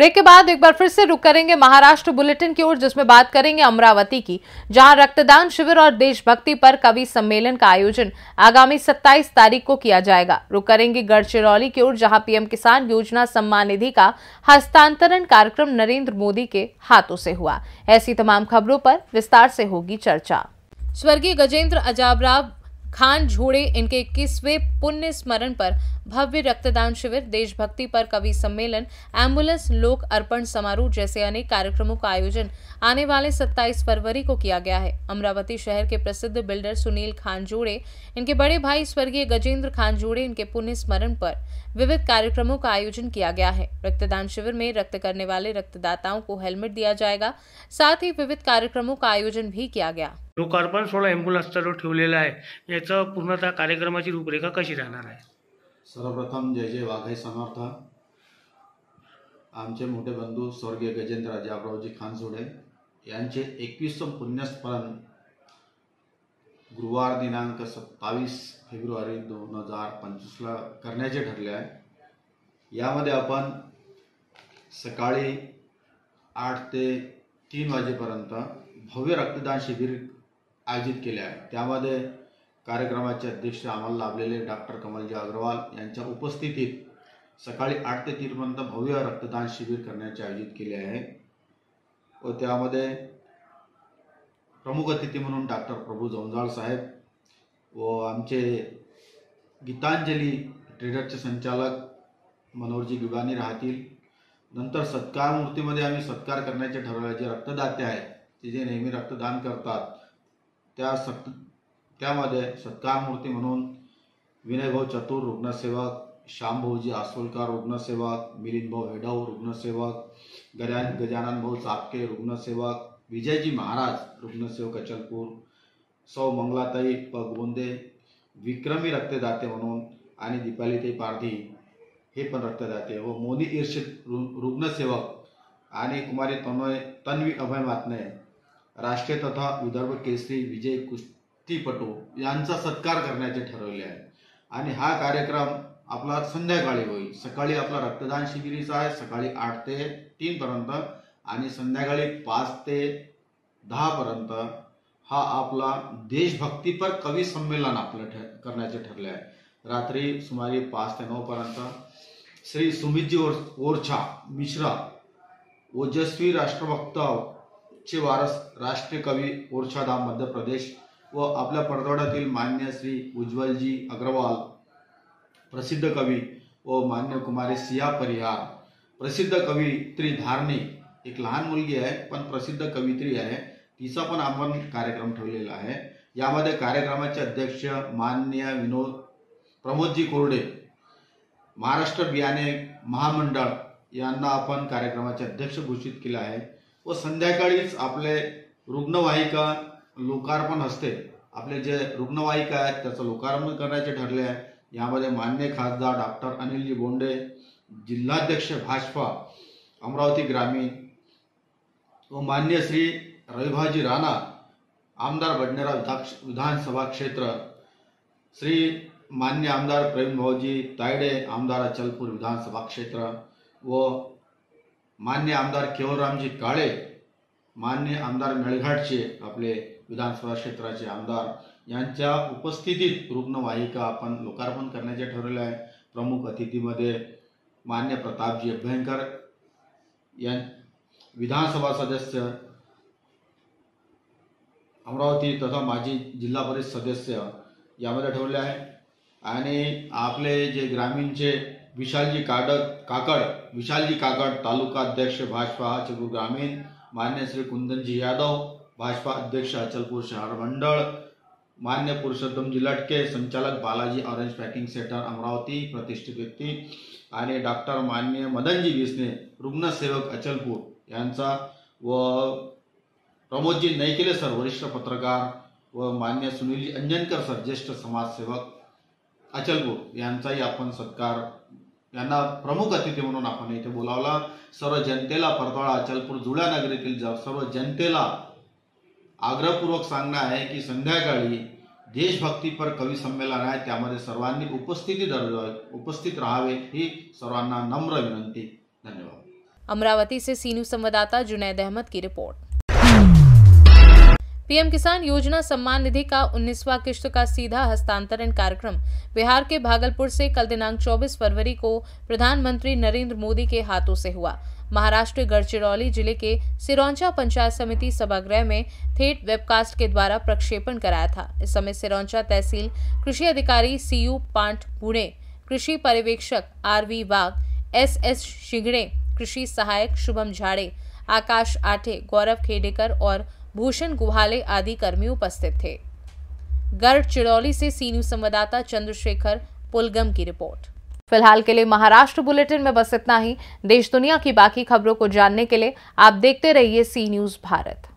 Break के बाद एक बार फिर से रुक करेंगे महाराष्ट्र बुलेटिन की ओर, जिसमें बात करेंगे अमरावती की, जहां रक्तदान शिविर और देशभक्ति पर कवि सम्मेलन का आयोजन आगामी 27 तारीख को किया जाएगा। रुक करेंगे गढ़चिरौली की ओर, जहां पीएम किसान योजना सम्मान निधि का हस्तांतरण कार्यक्रम नरेंद्र मोदी के हाथों से हुआ। ऐसी तमाम खबरों पर विस्तार से होगी चर्चा। स्वर्गीय गजेंद्र अजाबराव खानजोड़े इनके 21वें पुण्य स्मरण पर भव्य रक्तदान शिविर, देशभक्ति पर कवि सम्मेलन, एम्बुलेंस लोक अर्पण समारोह जैसे अनेक कार्यक्रमों का आयोजन आने वाले 27 फरवरी को किया गया है। अमरावती शहर के प्रसिद्ध बिल्डर सुनील खानजोड़े, इनके बड़े भाई स्वर्गीय गजेंद्र खानजोड़े, इनके पुण्य स्मरण पर विविध कार्यक्रमों का आयोजन किया गया है। रक्तदान शिविर में रक्त करने वाले रक्तदाताओं को हेलमेट दिया जाएगा। साथ ही विविध कार्यक्रमों का आयोजन भी किया गया। लोकार्पण सोहळा एम्ब्युलन्सचा जो ठेवलेला आहे, याचं पूर्णतः कार्यक्रमाची रूपरेखा कशी राहणार आहे? सर्वप्रथम जय जय वाघाई समर्थ। आमचे मोठे बंधू स्वर्गीय गजेंद्र अजाबरावजी खानजोड़े यांचे 21वें पुण्यस्मरण गुरुवार दिनांक 27 फेब्रुवारी 2025 ला करण्याचे ठरले आहे। यामध्ये आपण सकाळी 8 ते 3 वाजेपर्यंत भव्य रक्तदान शिबिर आयोजित केले आहे। त्यामध्ये कार्यक्रमाचे अध्यक्ष आम्हाला लाभलेले डॉक्टर कमलजी अग्रवाल यांच्या उपस्थितीत सकाळी 8 ते 3 पर्यंत भव्य रक्तदान शिबिर करण्याचे आयोजित केले आहे व त्यामध्ये प्रमुख अतिथी म्हणून डॉक्टर प्रभू जंजाळ साहेब व आमचे गीतांजली ट्रेडरचे संचालक मनोहरजी गिबानी राहतील। नंतर सत्कार मूर्तीमध्ये आम्ही सत्कार करण्याचे ठरवले। जे रक्तदाते आहेत ते जे नेहमी रक्तदान करतात त्यामध्ये सत्कार मूर्ती म्हणून विनयभाऊ चतुर रुग्णसेवक, श्यामभाऊजी आसोलकर रुग्णसेवक, मिलिंदभाऊ हेडव रुग्णसेवक, गजानन भाऊ चापके रुग्णसेवक, विजयजी महाराज रुग्णसेवक अचलपूर, सौ मंगलाताई गोंदे विक्रमी रक्तदाते म्हणून आणि दीपालीताई पारधी हे पण रक्तदाते व मोनी इर्षित रुग्णसेवक आणि कुमारी तन्वी अभय मातने राष्ट्रीय तथा विदर्भ केसरी विजय कुस्तीपटू यांचा सत्कार करण्याचे ठरवले आहे। आणि हा कार्यक्रम आपला संध्याकाळी होईल। सकाळी आपला रक्तदान शिबिरीचा आहे सकाळी 8 ते 3 पर्यंत आणि संध्याकाळी 5 ते 10 पर्यंत हा आपला देशभक्तीपर कवी संमेलन आपलं करण्याचे ठरले आहे। रात्री सुमारे 5 ते 9 पर्यंत श्री सुमितजी ओरछा मिश्रा ओजस्वी राष्ट्रभक्त चे वारस राष्ट्रीय कवी ओरछा धाम मध्य प्रदेश व आपल्या पडतोड्यातील मान्य श्री उज्ज्वलजी अग्रवाल प्रसिद्ध कवी व मान्य कुमारी सिया परिहार प्रसिद्ध कवयित्री धारणी, एक लहान मुलगी आहे पण प्रसिद्ध कवयित्री आहे, तिचा पण आपण कार्यक्रम ठेवलेला आहे। यामध्ये कार्यक्रमाचे अध्यक्ष मान्य प्रमोदजी कोरडे महाराष्ट्र बियाणे महामंडळ यांना आपण कार्यक्रमाचे अध्यक्ष घोषित केले आहे व संध्याकाळीच आपले रुग्णवाहिका लोकार्पण असते। आपले जे रुग्णवाहिका आहेत त्याचं लोकार्पण करण्याचे ठरले आहे। यामध्ये मान्य खासदार डॉक्टर अनिलजी बोंडे, जिल्हाध्यक्ष भाजपा अमरावती ग्रामीण व मान्य श्री रविभाजी राणा आमदार बडनेरा विधानसभा क्षेत्र, श्री मान्य आमदार प्रवीण भाऊजी तायडे आमदार अचलपूर विधानसभा क्षेत्र व मान्य आमदार केवलरामजी काळे मान्य आमदार मेळघाटचे आपले विधानसभा क्षेत्राचे आमदार यांच्या उपस्थितीत रुग्णवाहिका आपण लोकार्पण करण्याचे ठरवले आहे। प्रमुख अतिथीमध्ये मान्य प्रतापजी अभ्यंकर या विधानसभा सदस्य अमरावती तथा माजी जिल्हा परिषद सदस्य यामध्ये ठेवले आहे। आणि आपले जे ग्रामीणचे विशालजी काकड तालुका अध्यक्ष भाजपा चिपळूण ग्रामीण, मान्य श्री कुंदनजी यादव भाजपा अध्यक्ष अचलपूर शहर मंडळ, मान्य पुरुषोत्तमजी लटके संचालक Balaji orange packing centre Amravati प्रतिष्ठित व्यक्ती आणि डॉक्टर मान्य मदनजी विसने रुग्णसेवक अचलपूर यांचा व प्रमोदजी नैकेले सर वरिष्ठ पत्रकार व मान्य सुनीलजी अंजनकर सर ज्येष्ठ समाजसेवक अचलपूर यांचाही आपण सत्कार यांना प्रमुख अतिथी म्हणून आपण इथे बोलावला। सर्व जनतेला परतवाडा अचलपूर जुळ्या नगरीतील सर्व जनतेला आग्रहपूर्वक सांगणं आहे की संध्याकाळी देशभक्तीपर कवी संमेलन आहे, त्यामध्ये सर्वांनी उपस्थित राहावे ही सर्वांना नम्र विनंती। धन्यवाद। अमरावती से सी न्यूज संवाददाता जुनैद अहमद की रिपोर्ट। पीएम किसान योजना सम्मान निधि का 19वां किश्त का सीधा हस्तांतरण कार्यक्रम बिहार के भागलपुर से कल दिनांक 24 फरवरी को प्रधानमंत्री नरेंद्र मोदी के हाथों से हुआ। महाराष्ट्र गढ़चिरौली जिले के सिरौंचा पंचायत समिति सभागृह में थेट वेबकास्ट के द्वारा प्रक्षेपण कराया था। इस समय सिरौंचा तहसील कृषि अधिकारी सीयू पांठ पुणे, कृषि पर्यवेक्षक आरवी वाघ, एसएस शिगड़े, कृषि सहायक शुभम झाड़े, आकाश आठे, गौरव खेडेकर और भूषण गुहाले आदि कर्मी उपस्थित थे। गढ़चिरौली से सी न्यूज संवाददाता चंद्रशेखर पुलगम की रिपोर्ट। फिलहाल के लिए महाराष्ट्र बुलेटिन में बस इतना ही। देश दुनिया की बाकी खबरों को जानने के लिए आप देखते रहिए सी न्यूज भारत।